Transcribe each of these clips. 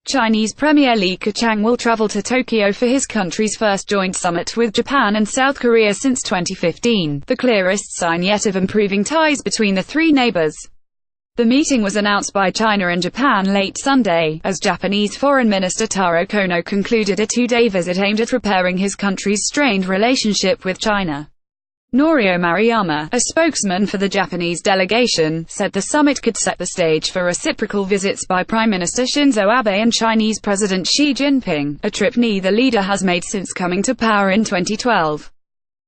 Chinese Premier Li Keqiang will travel to Tokyo for his country's first joint summit with Japan and South Korea since 2015, the clearest sign yet of improving ties between the three neighbors. The meeting was announced by China and Japan late Sunday, as Japanese Foreign Minister Taro concluded a two-day visit aimed at repairing his country's strained relationship with China. Norio Maruyama, a spokesman for the Japanese delegation, said the summit could set the stage for reciprocal visits by Prime Minister Shinzo Abe and Chinese President Xi Jinping, a trip neither leader has made since coming to power in 2012.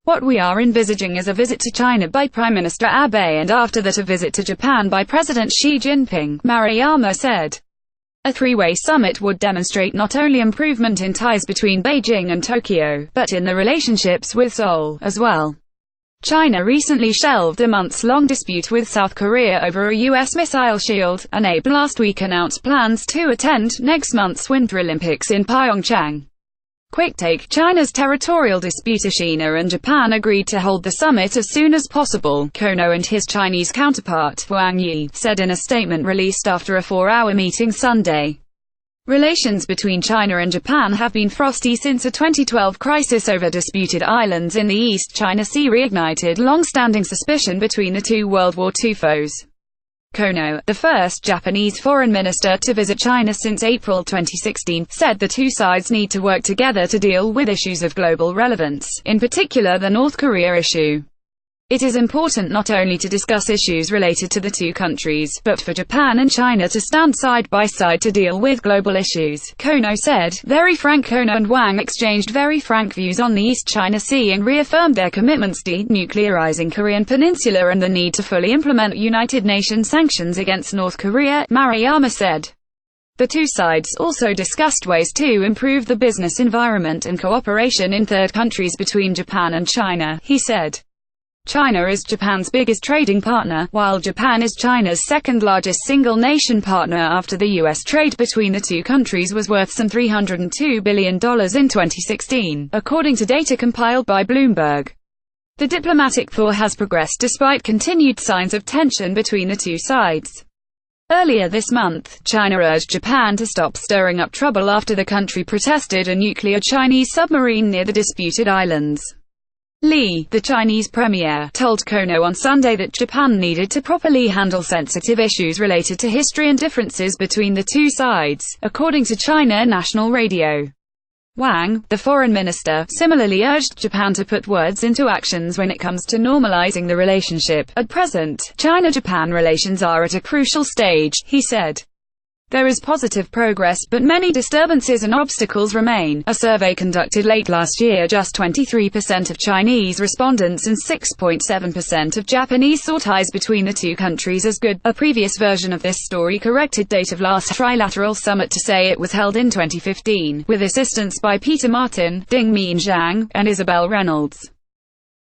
What we are envisaging is a visit to China by Prime Minister Abe and after that a visit to Japan by President Xi Jinping, Maruyama said. A three-way summit would demonstrate not only improvement in ties between Beijing and Tokyo, but in the relationships with Seoul, as well. China recently shelved a months-long dispute with South Korea over a U.S. missile shield, and Abe last week announced plans to attend next month's Winter Olympics in Pyeongchang. QuickTake, China's Territorial DisputesChina and Japan agreed to hold the summit as soon as possible, Kono and his Chinese counterpart, Wang Yi, said in a statement released after a 4-hour meeting Sunday. Relations between China and Japan have been frosty since a 2012 crisis over disputed islands in the East China Sea reignited long-standing suspicion between the two World War II foes. Kono, the first Japanese foreign minister to visit China since April 2016, said the two sides need to work together to deal with issues of global relevance, in particular the North Korea issue. It is important not only to discuss issues related to the two countries, but for Japan and China to stand side by side to deal with global issues, Kono said. Kono and Wang exchanged very frank views on the East China Sea and reaffirmed their commitments to denuclearizing Korean Peninsula and the need to fully implement United Nations sanctions against North Korea, Maruyama said. The two sides also discussed ways to improve the business environment and cooperation in third countries between Japan and China, he said. China is Japan's biggest trading partner, while Japan is China's second-largest single-nation partner after the U.S. trade between the two countries was worth some $302 billion in 2016, according to data compiled by Bloomberg. The diplomatic thaw has progressed despite continued signs of tension between the two sides. Earlier this month, China urged Japan to stop stirring up trouble after the country protested a nuclear Chinese submarine near the disputed islands. Li, the Chinese premier, told Kono on Sunday that Japan needed to properly handle sensitive issues related to history and differences between the two sides, according to China National Radio. Wang, the foreign minister, similarly urged Japan to put words into actions when it comes to normalizing the relationship. At present, China-Japan relations are at a crucial stage, he said. There is positive progress, but many disturbances and obstacles remain. A survey conducted late last year, just 23% of Chinese respondents and 6.7% of Japanese saw ties between the two countries as good. A previous version of this story corrected date of last trilateral summit to say it was held in 2015, with assistance by Peter Martin, Ding Min Zhang, and Isabel Reynolds.